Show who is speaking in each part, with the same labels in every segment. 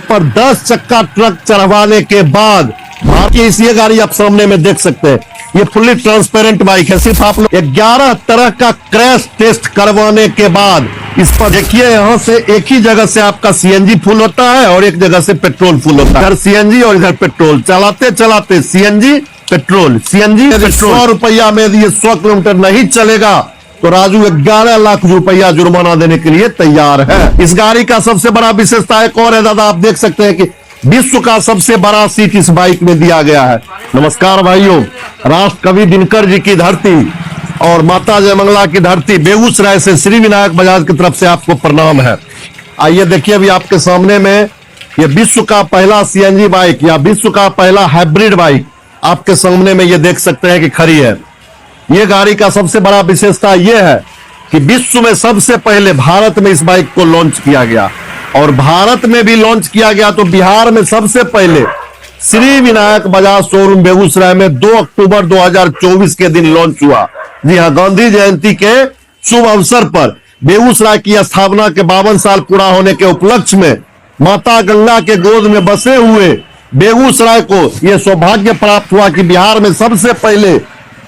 Speaker 1: पर 10 चक्का ट्रक चढ़वाने के बाद बाकी ये गाड़ी आप सामने में देख सकते हैं, ये फुल्ली ट्रांसपेरेंट बाइक है। सिर्फ आप लोग 11 तरह का क्रैश टेस्ट करवाने के बाद इस पर देखिए, यहाँ से एक ही जगह से आपका सीएनजी फुल होता है और एक जगह से पेट्रोल फुल होता है। इधर सीएनजी और इधर पेट्रोल, चलाते चलाते सीएनजी पेट्रोल, सीएनजी पेट्रोल। 100 रुपया में यदि 100 किलोमीटर नहीं चलेगा तो राजू 11 लाख रुपया जुर्माना देने के लिए तैयार है। इस गाड़ी का सबसे बड़ा विशेषता एक और है दादा, आप देख सकते हैं कि विश्व का सबसे बड़ा सीट इस बाइक में दिया गया है। नमस्कार भाइयों, राष्ट्र कवि दिनकर जी की धरती और माता जयमंगला की धरती बेगूसराय से श्री विनायक बजाज की तरफ से आपको प्रणाम है। आइए देखिए, अभी आपके सामने में ये विश्व का पहला सीएनजी बाइक या विश्व का पहला हाइब्रिड बाइक आपके सामने में ये देख सकते हैं कि खड़ी है। ये गाड़ी का सबसे बड़ा विशेषता यह है कि विश्व में सबसे पहले भारत में इस बाइक को लॉन्च किया गया और भारत में भी लॉन्च किया गया तो बिहार में सबसे पहले श्री विनायक बजाज शोरूम बेगूसराय में 2 अक्टूबर 2024 के दिन लॉन्च हुआ। जी हाँ, गांधी जयंती के शुभ अवसर पर बेगूसराय की स्थापना के 52 साल पूरा होने के उपलक्ष्य में माता गंगा के गोद में बसे हुए बेगूसराय को यह सौभाग्य प्राप्त हुआ कि बिहार में सबसे पहले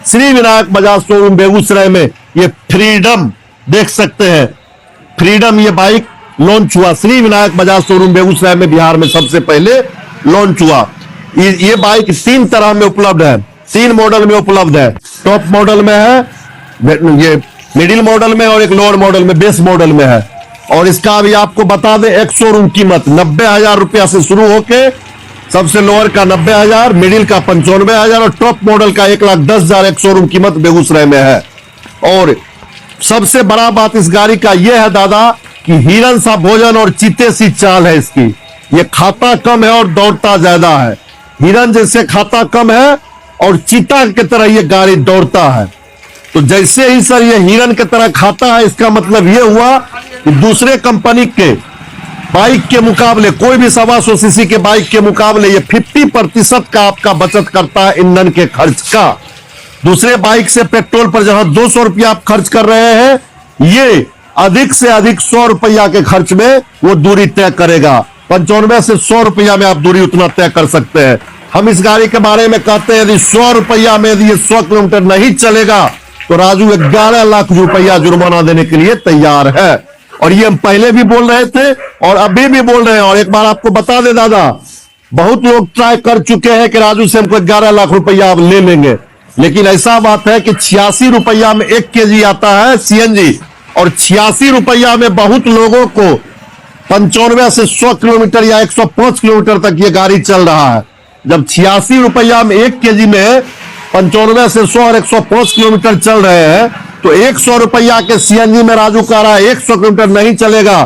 Speaker 1: श्री विनायक बजाज शोरूम बेगूसराय में ये फ्रीडम देख सकते हैं, फ्रीडम ये बाइक लॉन्च हुआ। श्री विनायक बजाज शोरूम बेगूसराय में बिहार में सबसे पहले लॉन्च हुआ। ये बाइक 3 तरह में उपलब्ध है, 3 मॉडल में उपलब्ध है। टॉप मॉडल में है, ये मिडिल मॉडल में और एक लोअर मॉडल में, बेस मॉडल में है। और इसका भी आपको बता दें, एक शोरूम कीमत 90,000 रुपया से शुरू होके सबसे लोअर का 90,000, मिडिल का 95,000 और टॉप मॉडल का 1,10,000 एक शोरूम कीमत बेगूसराय में है। और सबसे बड़ा बात इस गाड़ी का यह है दादा कि हिरन सा भोजन और चीते सी चाल है इसकी। ये खाता कम है और दौड़ता ज्यादा है। हिरन जैसे खाता कम है और चीता की तरह ये गाड़ी दौड़ता है। तो जैसे ही सर ये हिरन की तरह खाता है, इसका मतलब ये हुआ कि दूसरे कंपनी के बाइक के मुकाबले, कोई भी 125 सीसी के बाइक के मुकाबले ये 50% का आपका बचत करता है ईंधन के खर्च का। दूसरे बाइक से पेट्रोल पर जहां 200 रुपया आप खर्च कर रहे हैं, ये अधिक से अधिक 100 रुपया के खर्च में वो दूरी तय करेगा। 95 से 100 रुपया में आप दूरी उतना तय कर सकते हैं। हम इस गाड़ी के बारे में कहते हैं यदि 100 रुपया में यदि 100 किलोमीटर नहीं चलेगा तो राजू 11 लाख रुपया जुर्माना देने के लिए तैयार है। और ये हम पहले भी बोल रहे थे और अभी भी बोल रहे हैं। और एक बार आपको बता दे दादा, बहुत लोग ट्राई कर चुके हैं कि राजू से हमको 11 लाख रुपया आप ले लेंगे, लेकिन ऐसा बात है कि 86 रुपया में 1 kg आता है सीएनजी और 86 रुपया में बहुत लोगों को 95 से 100 किलोमीटर या 105 किलोमीटर तक ये गाड़ी चल रहा है। जब 86 रुपया में 1 kg में 95 से 100 और 105 किलोमीटर चल रहे हैं तो 100 रुपया के सीएनजी में राजू कह रहा है 100 किलोमीटर नहीं चलेगा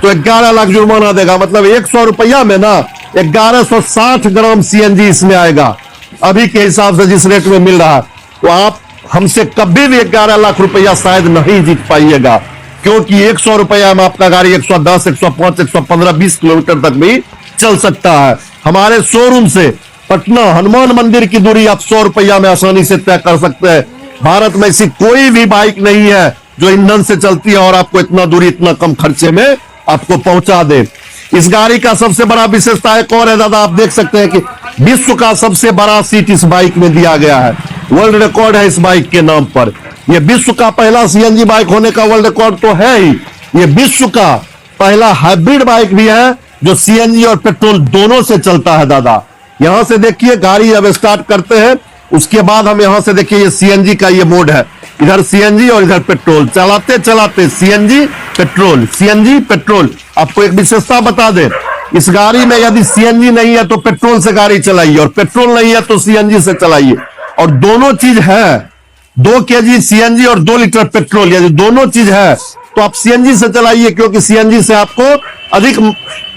Speaker 1: तो 11 लाख जुर्माना देगा। मतलब 100 रुपया में ना 1160 ग्राम सीएनजी इसमें आएगा अभी के हिसाब से जिस रेट में मिल रहा है। तो आप हमसे कभी भी 11 लाख रुपया शायद नहीं जीत पाइएगा, क्योंकि 100 रुपया में आपका गाड़ी 110, 105, 115, 20 किलोमीटर तक भी चल सकता है। हमारे शोरूम से पटना हनुमान मंदिर की दूरी आप 100 रुपया में आसानी से तय कर सकते हैं। भारत में ऐसी कोई भी बाइक नहीं है जो ईंधन से चलती है और आपको इतना दूरी इतना कम खर्चे में आपको पहुंचा दे। इस गाड़ी का सबसे बड़ा विशेषता एक और है दादा, आप देख सकते हैं कि विश्व का सबसे बड़ा सीट इस बाइक में दिया गया है। वर्ल्ड रिकॉर्ड है इस बाइक के नाम पर। यह विश्व का पहला सीएनजी बाइक होने का वर्ल्ड रिकॉर्ड तो है ही, ये विश्व का पहला हाइब्रिड बाइक भी है जो सीएनजी और पेट्रोल दोनों से चलता है दादा। यहां से देखिए, गाड़ी जब स्टार्ट करते हैं उसके बाद हम यहां से देखिए ये सीएनजी का ये मोड है, इधर सीएनजी और इधर पेट्रोल, चलाते चलाते सीएनजी पेट्रोल, सीएनजी पेट्रोल। आपको एक विशेषता बता दें, इस गाड़ी में यदि सीएनजी नहीं है तो पेट्रोल से गाड़ी चलाइए और पेट्रोल नहीं है तो सीएनजी से चलाइए। और दोनों चीज है, 2 kg सीएनजी और 2 लीटर पेट्रोल, यदि दोनों चीज है तो आप सीएनजी से चलाइए, क्योंकि सीएनजी से आपको अधिक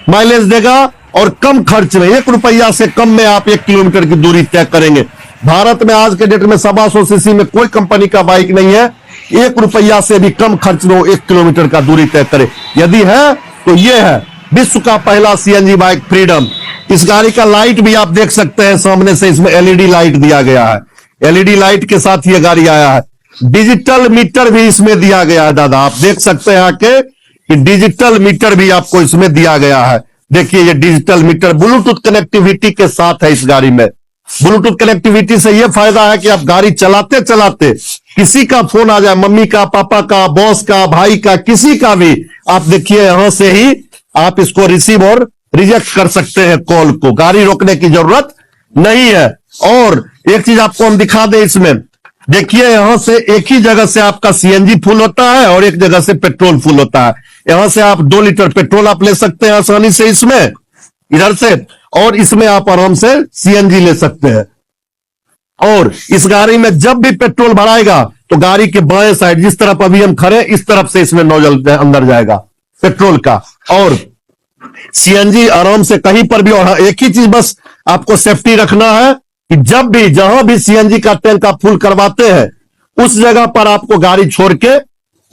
Speaker 1: माइलेज देगा और कम खर्च में 1 रुपया से कम में आप 1 किलोमीटर की दूरी तय करेंगे। भारत में आज के डेट में 125 सीसी में कोई कंपनी का बाइक नहीं है 1 रुपया से भी कम खर्च में 1 किलोमीटर का दूरी तय करे। यदि है तो ये है विश्व का पहला सीएनजी बाइक फ्रीडम। इस गाड़ी का लाइट भी आप देख सकते हैं, सामने से इसमें एलईडी लाइट दिया गया है। एलईडी लाइट के साथ ये गाड़ी आया है। डिजिटल मीटर भी इसमें दिया गया है दादा, आप देख सकते हैं आके कि डिजिटल मीटर भी आपको इसमें दिया गया है। देखिए ये डिजिटल मीटर ब्लूटूथ कनेक्टिविटी के साथ है इस गाड़ी में। ब्लूटूथ कनेक्टिविटी से यह फायदा है कि आप गाड़ी चलाते चलाते किसी का फोन आ जाए, मम्मी का, पापा का, बॉस का, भाई का, किसी का भी, आप देखिए यहां से ही आप इसको रिसीव और रिजेक्ट कर सकते हैं कॉल को। गाड़ी रोकने की जरूरत नहीं है। और एक चीज आपको हम दिखा दें इसमें, देखिए यहां से एक ही जगह से आपका सीएनजी फुल होता है और एक जगह से पेट्रोल फुल होता है। यहां से आप 2 लीटर पेट्रोल आप ले सकते हैं आसानी से इसमें, इधर से, और इसमें आप आराम से सीएनजी ले सकते हैं। और इस गाड़ी में जब भी पेट्रोल भराएगा तो गाड़ी के बाएं साइड, जिस तरफ अभी हम खड़े, इस तरफ से इसमें नोजल अंदर जाएगा पेट्रोल का, और सीएनजी आराम से कहीं पर भी। और एक ही चीज बस आपको सेफ्टी रखना है कि जब भी जहां भी सीएनजी का टैंक आप फुल करवाते हैं उस जगह पर आपको गाड़ी छोड़ के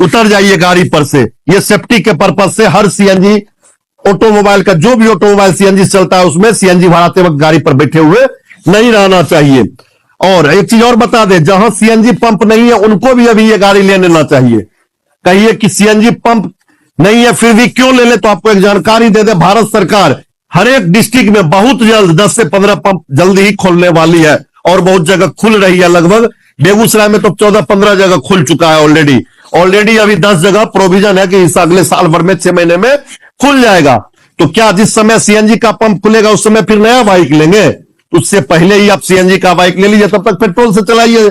Speaker 1: उतर जाइए गाड़ी पर से। ये सेफ्टी के पर्पज से हर सीएनजी ऑटोमोबाइल का, जो भी ऑटोमोबाइल सीएनजी चलता है उसमें सीएनजी भराते वक्त गाड़ी पर बैठे हुए नहीं रहना चाहिए। और एक चीज और बता दें, जहां सीएनजी पंप नहीं है उनको भी अभी ये गाड़ी ले लेना चाहिए। कहिए कि सीएनजी पंप नहीं है फिर भी क्यों ले ले, तो आपको एक जानकारी दे दे, भारत सरकार हर एक डिस्ट्रिक्ट में बहुत जल्द 10 से 15 पंप जल्दी ही खोलने वाली है और बहुत जगह खुल रही है। लगभग बेगूसराय में तो 14-15 जगह खुल चुका है ऑलरेडी अभी 10 जगह प्रोविजन है कि इस अगले साल भर में 6 महीने में खुल जाएगा। तो क्या जिस समय सीएनजी का पंप खुलेगा उस समय फिर नया बाइक लेंगे? उससे पहले ही आप सीएनजी का बाइक ले लीजिए, तब तक पेट्रोल से चलाइए।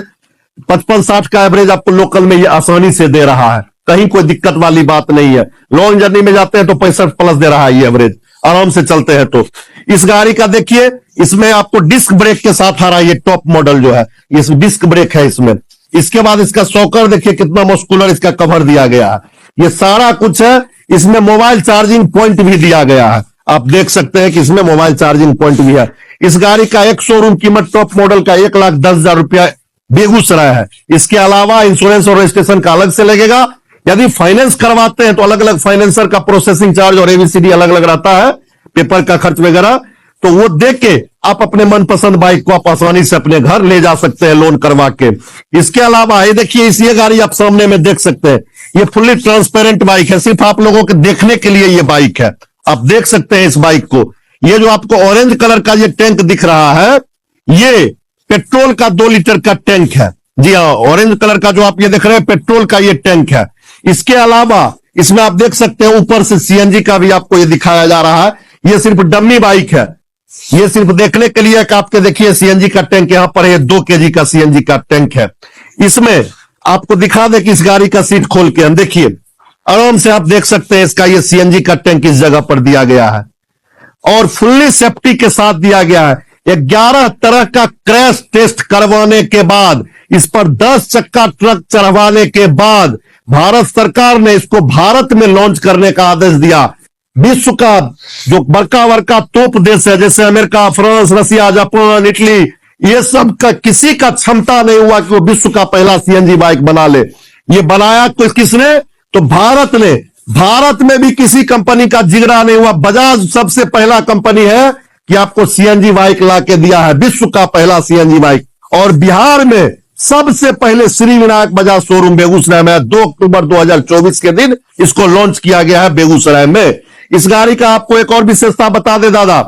Speaker 1: 55-60 का एवरेज आपको लोकल में ये आसानी से दे रहा है, कहीं कोई दिक्कत वाली बात नहीं है। लॉन्ग जर्नी में जाते हैं तो 65 प्लस दे रहा है ये एवरेज, आराम से चलते हैं। तो इस गाड़ी का देखिए, इसमें आपको डिस्क ब्रेक के साथ आ रहा है, ये टॉप मॉडल जो है ये डिस्क ब्रेक है इसमें। इसके बाद इसका शॉकर देखिए कितना मस्कुलर इसका कवर दिया गया है, ये सारा कुछ है। इसमें मोबाइल चार्जिंग पॉइंट भी दिया गया है, आप देख सकते हैं कि इसमें मोबाइल चार्जिंग पॉइंट भी है। इस गाड़ी का एक शोरूम कीमत टॉप मॉडल का 1,10,000 रुपया बेगूसराय है। इसके अलावा इंश्योरेंस और रजिस्ट्रेशन का अलग से लगेगा। यदि फाइनेंस करवाते हैं तो अलग अलग फाइनेंसर का प्रोसेसिंग चार्ज और एबीसीडी अलग अलग रहता है, पेपर का खर्च वगैरह, तो वो देख के आप अपने मनपसंद बाइक को आप आसानी से अपने घर ले जा सकते हैं लोन करवा के। इसके अलावा ये देखिए, ये गाड़ी आप सामने में देख सकते हैं, ये फुल्ली ट्रांसपेरेंट बाइक है, सिर्फ आप लोगों के देखने के लिए ये बाइक है। आप देख सकते हैं इस बाइक को, ये जो आपको ऑरेंज कलर का ये टैंक दिख रहा है, ये पेट्रोल का 2 लीटर का टैंक है। जी हाँ, ऑरेंज कलर का जो आप ये देख रहे हैं पेट्रोल का ये टैंक है। इसके अलावा इसमें आप देख सकते हैं ऊपर से सीएनजी का भी आपको ये दिखाया जा रहा है। ये सिर्फ डम्मी बाइक है, ये सिर्फ देखने के लिए कि आपके देखिए सीएनजी का टैंक यहां पर है, 2 केजी का सीएनजी का टैंक है। इसमें आपको दिखा दे कि इस गाड़ी का सीट खोल के हम देखिए, आराम से आप देख सकते हैं इसका ये सीएनजी का टैंक इस जगह पर दिया गया है और फुल्ली सेफ्टी के साथ दिया गया है। 11 तरह का क्रैश टेस्ट करवाने के बाद, इस पर 10 चक्का ट्रक चढ़वाने के बाद भारत सरकार ने इसको भारत में लॉन्च करने का आदेश दिया। विश्व का जो बड़का तोप देश है, जैसे अमेरिका, फ्रांस, रसिया, जापान, इटली, ये सब का किसी का क्षमता नहीं हुआ कि वो विश्व का पहला सीएनजी बाइक बना ले। ये बनाया किसने? तो भारत ने। भारत में भी किसी कंपनी का जिगरा नहीं हुआ। बजाज सबसे पहला कंपनी है कि आपको सीएनजी बाइक ला के दिया है, विश्व का पहला सीएनजी बाइक। और बिहार में सबसे पहले श्री विनायक बजाज शोरूम बेगूसराय में 2 अक्टूबर 2024 के दिन इसको लॉन्च किया गया है बेगूसराय में। इस गाड़ी का आपको एक और विशेषता बता दे दादा,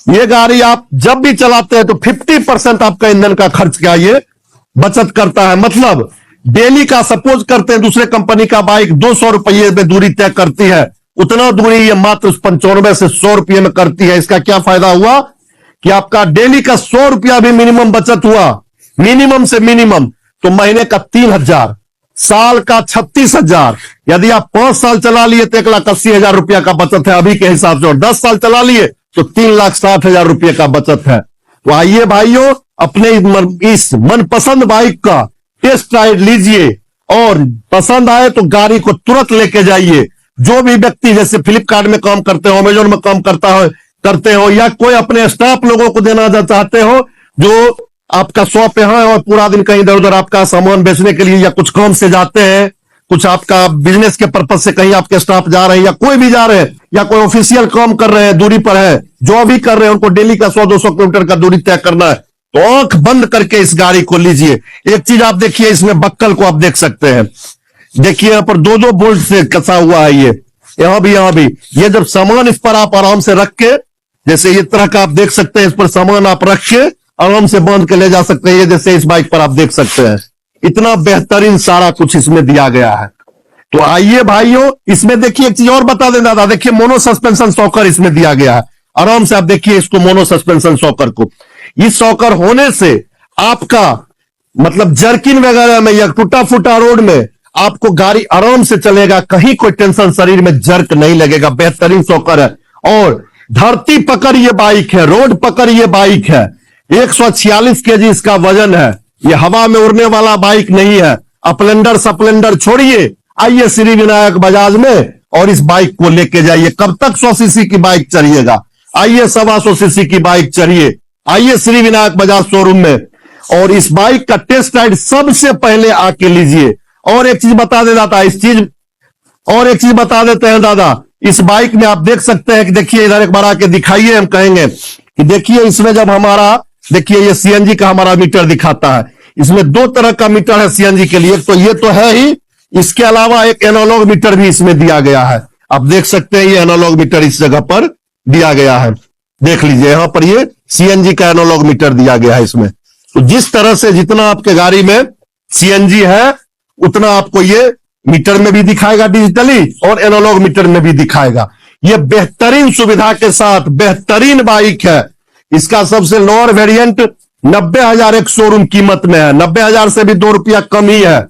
Speaker 1: ये गाड़ी आप जब भी चलाते हैं तो 50% आपका ईंधन का खर्च क्या ये बचत करता है। मतलब डेली का सपोज करते हैं दूसरे कंपनी का बाइक 200 रुपये में दूरी तय करती है, उतना दूरी ये मात्र 95 से 100 रुपये में करती है। इसका क्या फायदा हुआ कि आपका डेली का 100 रुपया भी मिनिमम बचत हुआ, मिनिमम से मिनिमम। तो महीने का 3,000, साल का 36,000। यदि आप 5 साल चला लिए तो 1,80,000 रुपया का बचत है अभी के हिसाब से, और 10 साल चला लिए तो 3,60,000 रुपये का बचत है। तो आइए भाइयों, अपने इस मनपसंद बाइक का टेस्ट राइड लीजिए और पसंद आए तो गाड़ी को तुरंत लेके जाइए। जो भी व्यक्ति जैसे फ्लिपकार्ट में काम करते हो, अमेजोन में काम करते हो, या कोई अपने स्टाफ लोगों को देना चाहते हो, जो आपका शॉप यहाँ है और पूरा दिन कहीं इधर उधर आपका सामान बेचने के लिए या कुछ काम से जाते हैं, कुछ आपका बिजनेस के पर्पज से कहीं आपके स्टाफ जा रहे हैं, या कोई भी जा रहे हैं, या कोई ऑफिशियल काम कर रहे हैं, दूरी पर है, जो भी कर रहे हैं, उनको डेली का 100-200 किलोमीटर का दूरी तय करना है, तो आंख बंद करके इस गाड़ी को लीजिए। एक चीज आप देखिए, इसमें बक्कल को आप देख सकते हैं, देखिए यहां पर 2-2 बोल्ट से कसा हुआ है ये, यहां भी ये जब सामान इस पर आप आराम से रख के, जैसे इस तरह का आप देख सकते हैं, इस पर सामान आप रख के आराम से बांध के ले जा सकते हैं। ये जैसे इस बाइक पर आप देख सकते हैं, इतना बेहतरीन सारा कुछ इसमें दिया गया है। तो आइए भाइयों, इसमें देखिए एक चीज और बता दें दादा, देखिए मोनो सस्पेंशन शॉकर इसमें दिया गया है। आराम से आप देखिए इसको, मोनो सस्पेंशन शॉकर को। इस शॉकर होने से आपका मतलब जर्किन वगैरह में या टूटा फूटा रोड में आपको गाड़ी आराम से चलेगा, कहीं कोई टेंशन शरीर में जर्क नहीं लगेगा। बेहतरीन शॉकर है। और धरती पकड़ ये बाइक है, रोड पकड़ ये बाइक है। 146 केजी इसका वजन है। ये हवा में उड़ने वाला बाइक नहीं है। अपलेंडर सप्लेंडर छोड़िए, आइए श्री विनायक बजाज में और इस बाइक को लेके जाइए। कब तक 100 सीसी की बाइक चढ़िएगा? आइए 125 सीसी की बाइक चढ़िए, आइए श्री विनायक बजाज शोरूम में और इस बाइक का टेस्ट राइड सबसे पहले आके लीजिए। और एक चीज बता दे दादा, और एक चीज बता देते हैं दादा, इस बाइक में आप देख सकते हैं कि देखिए इधर एक बार आके दिखाइए, हम कहेंगे कि देखिए इसमें जब हमारा, देखिए ये सीएनजी का हमारा मीटर दिखाता है। इसमें दो तरह का मीटर है सीएनजी के लिए, तो ये तो है ही, इसके अलावा एक एनालॉग मीटर भी इसमें दिया गया है। आप देख सकते हैं ये एनालॉग मीटर इस जगह पर दिया गया है। देख लीजिए यहां पर ये सीएनजी का एनालॉग मीटर दिया गया है इसमें। तो जिस तरह से जितना आपके गाड़ी में सीएनजी है उतना आपको ये मीटर में भी दिखाएगा डिजिटली और एनालॉग मीटर में भी दिखाएगा। ये बेहतरीन सुविधा के साथ बेहतरीन बाइक है। इसका सबसे लोअर वेरिएंट 90,000 एक शोरूम कीमत में है, 90,000 से भी 2 रुपया कम ही है।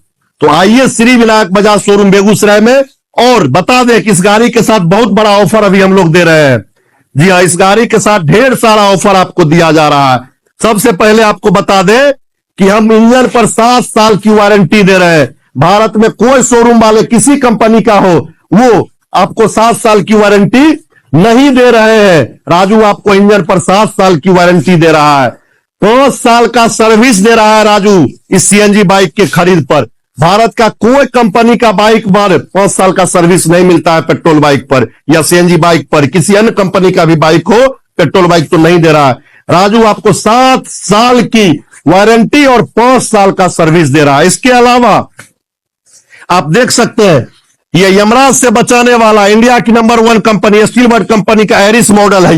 Speaker 1: तो आइए श्री विनायक बजाज शोरूम बेगूसराय में। और बता दें कि इस गाड़ी के साथ बहुत बड़ा ऑफर अभी हम लोग दे रहे हैं। जी हाँ, इस गाड़ी के साथ ढेर सारा ऑफर आपको दिया जा रहा है। सबसे पहले आपको बता दें कि हम इंजन पर 7 साल की वारंटी दे रहे हैं। भारत में कोई शोरूम वाले किसी कंपनी का हो वो आपको 7 साल की वारंटी नहीं दे रहे हैं। राजू आपको इंजन पर 7 साल की वारंटी दे रहा है, 5 साल का सर्विस दे रहा है राजू इस सीएनजी बाइक के खरीद पर। भारत का कोई कंपनी का बाइक पर 5 साल का सर्विस नहीं मिलता है, पेट्रोल बाइक पर या सीएनजी बाइक पर। किसी अन्य कंपनी का भी बाइक हो, पेट्रोल बाइक तो नहीं दे रहा है। राजू आपको 7 साल की वारंटी और 5 साल का सर्विस दे रहा है। इसके अलावा आप देख सकते हैं ये यमराज से बचाने वाला इंडिया की number 1 company steel bird company का एरिस मॉडल है।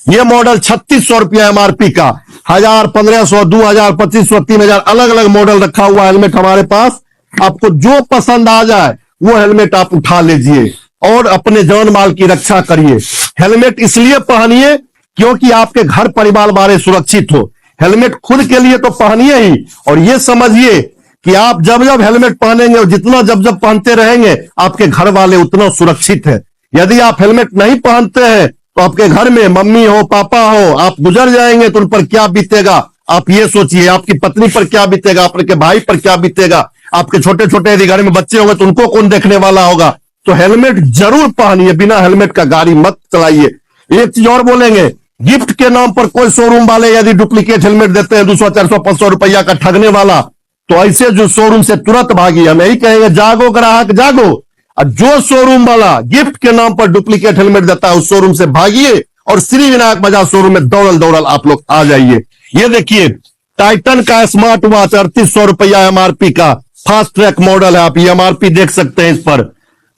Speaker 1: ये मॉडल 3600 रुपया एमआरपी का, 1000, 1500, 2000, 2500, 3000 अलग अलग मॉडल रखा हुआ हेलमेट हमारे पास। आपको जो पसंद आ जाए वो हेलमेट आप उठा लीजिए और अपने जान माल की रक्षा करिए। हेलमेट इसलिए पहनिए क्योंकि आपके घर परिवार वाले सुरक्षित हो। हेलमेट खुद के लिए तो पहनिए ही, और ये समझिए कि आप जब जब हेलमेट पहनेंगे और जितना जब जब पहनते रहेंगे आपके घर वाले उतना सुरक्षित है। यदि आप हेलमेट नहीं पहनते हैं तो आपके घर में मम्मी हो पापा हो, आप गुजर जाएंगे तो उन पर क्या बीतेगा आप ये सोचिए। आपकी पत्नी पर क्या बीतेगा, आपके भाई पर क्या बीतेगा, आपके छोटे छोटे यदि घर में बच्चे होंगे तो उनको कौन देखने वाला होगा। तो हेलमेट जरूर पहनिए, बिना हेलमेट का गाड़ी मत चलाइए। एक चीज और बोलेंगे, गिफ्ट के नाम पर कोई शोरूम वाले यदि डुप्लीकेट हेलमेट देते हैं 200, 400, 500 रुपया का ठगने वाला, तो ऐसे जो शोरूम से तुरंत भागिए। हम यही कहेंगे, जागो ग्राहक जागो। और जो शोरूम वाला गिफ्ट के नाम पर डुप्लीकेट हेलमेट देता है उस शोरूम से भागिए और श्री विनायक बजाज शोरूम में दौड़ल दौड़ल आप लोग आ जाइए। ये देखिए टाइटन का स्मार्ट वॉच 3800 रुपया एमआरपी का फास्ट ट्रैक मॉडल है। आप ये एमआरपी देख सकते हैं, इस पर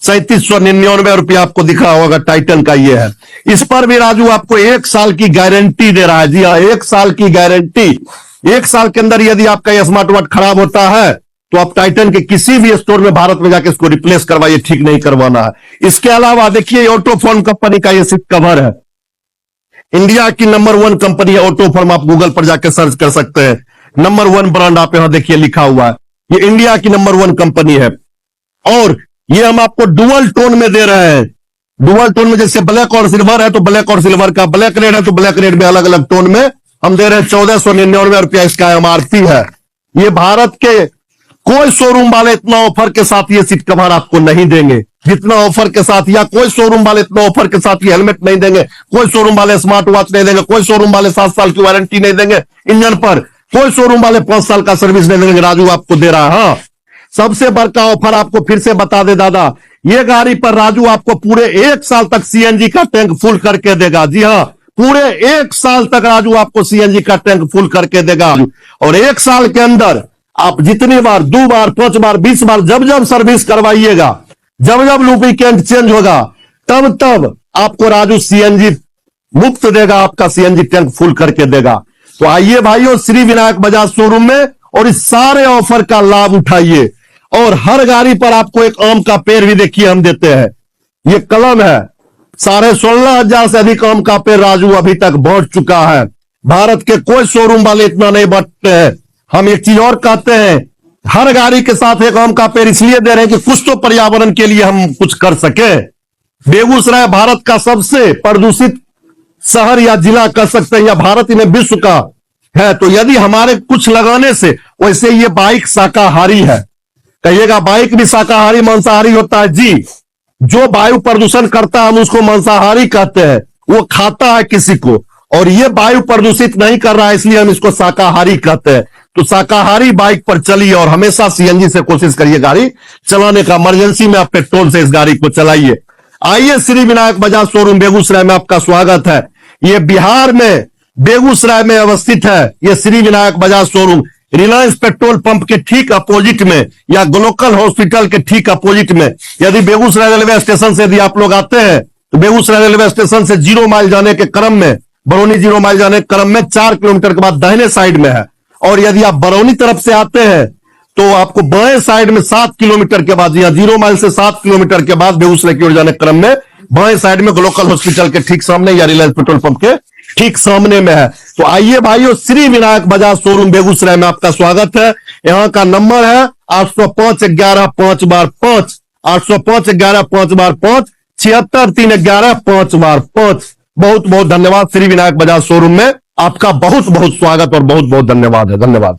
Speaker 1: 3799 रुपया आपको दिखा होगा, टाइटन का ये है। इस पर भी राजू आपको 1 साल की गारंटी दे रहा है। जी हाँ, 1 साल की गारंटी। 1 साल के अंदर यदि आपका ये स्मार्ट वॉच खराब होता है तो आप टाइटन के किसी भी स्टोर में भारत में जाकर इसको रिप्लेस करवाइए, ठीक नहीं करवाना है। इसके अलावा देखिए ऑटोफॉर्म कंपनी का ये सीट कवर है। इंडिया की नंबर 1 कंपनी है ऑटोफॉर्म, आप गूगल पर जाकर सर्च कर सकते हैं। नंबर 1 ब्रांड आप यहां देखिए लिखा हुआ है, ये इंडिया की नंबर 1 कंपनी है। और ये हम आपको डुअल टोन में दे रहे हैं। डुअल टोन में जैसे ब्लैक और सिल्वर है तो ब्लैक और सिल्वर का, ब्लैक रेड है तो ब्लैक रेड में अलग अलग टोन में हम दे रहे हैं। 1499 रुपया इसका एमआरपी है। ये भारत के कोई शोरूम वाले इतना ऑफर के साथ ये सीट कवर आपको नहीं देंगे जितना ऑफर के साथ, या कोई शोरूम वाले इतना ऑफर के साथ ये हेलमेट नहीं देंगे, कोई शोरूम वाले स्मार्ट वॉच नहीं देंगे, कोई शोरूम वाले 7 साल की वारंटी नहीं देंगे इंजन पर, कोई शोरूम वाले 5 साल का सर्विस नहीं देंगे। राजू आपको दे रहा है। हाँ, सबसे बड़का ऑफर आपको फिर से बता दे दादा, ये गाड़ी पर राजू आपको पूरे 1 साल तक सीएनजी का टैंक फुल करके देगा। जी हाँ, पूरे 1 साल तक राजू आपको सीएनजी का टैंक फुल करके देगा। और 1 साल के अंदर आप जितनी बार, 2 बार, 5 बार, 20 बार जब जब सर्विस करवाइएगा, जब जब लुब्रिकेंट चेंज होगा तब तब आपको राजू सीएनजी मुफ्त देगा, आपका सीएनजी टैंक फुल करके देगा। तो आइए भाइयों श्री विनायक बजाज शोरूम में और इस सारे ऑफर का लाभ उठाइए। और हर गाड़ी पर आपको एक आम का पेड़ भी देखिए हम देते हैं। ये कलम है, 16,500 से अधिक आम का पेड़ राजू अभी तक बांट चुका है। भारत के कोई शोरूम वाले इतना नहीं बांटते हैं। हम एक चीज और कहते हैं, हर गाड़ी के साथ एक आम का पेड़ इसलिए दे रहे हैं कि कुछ तो पर्यावरण के लिए हम कुछ कर सके। बेगूसराय भारत का सबसे प्रदूषित शहर या जिला कह सकते हैं, या भारत में विश्व का है। तो यदि हमारे कुछ लगाने से, वैसे ये बाइक शाकाहारी है। कहिएगा बाइक भी शाकाहारी मांसाहारी होता है? जी, जो वायु प्रदूषण करता है हम उसको मांसाहारी कहते हैं, वो खाता है किसी को, और ये वायु प्रदूषित नहीं कर रहा है इसलिए हम इसको शाकाहारी कहते हैं। तो शाकाहारी बाइक पर चलिए और हमेशा सीएनजी से कोशिश करिए गाड़ी चलाने का। इमरजेंसी में आप पेट्रोल से इस गाड़ी को चलाइए। आइए श्री विनायक बजाज शोरूम बेगूसराय में आपका स्वागत है। ये बिहार में बेगूसराय में अवस्थित है। ये Shri Vinayak Bajaj showroom Reliance petrol pump के ठीक अपोजिट में, या ग्लोकल हॉस्पिटल के ठीक अपोजिट में। यदि बेगूसराय रेलवे स्टेशन से यदि आप लोग आते हैं तो बेगूसराय रेलवे स्टेशन से 0 माइल जाने के क्रम में, बरौनी 0 माइल जाने के क्रम में 4 किलोमीटर के बाद दाहिने साइड में है। और यदि आप बरौनी तरफ से आते हैं तो आपको बाएं साइड में 7 किलोमीटर के बाद, या 0 माइल से 7 किलोमीटर के बाद बेगूसराय की ओर जाने क्रम में बाएं साइड में ग्लोकल हॉस्पिटल के ठीक सामने, या रिलायंस पेट्रोल पंप के ठीक सामने में है। तो आइए भाइयों श्री विनायक बजाज शोरूम बेगूसराय में आपका स्वागत है। यहाँ का नंबर है 805 11 5 बार 5, 805 11 5 बार 5, 76 3 11 5 बार 5। बहुत बहुत धन्यवाद। श्री विनायक बजाज शोरूम में आपका बहुत बहुत स्वागत और बहुत बहुत धन्यवाद है। धन्यवाद।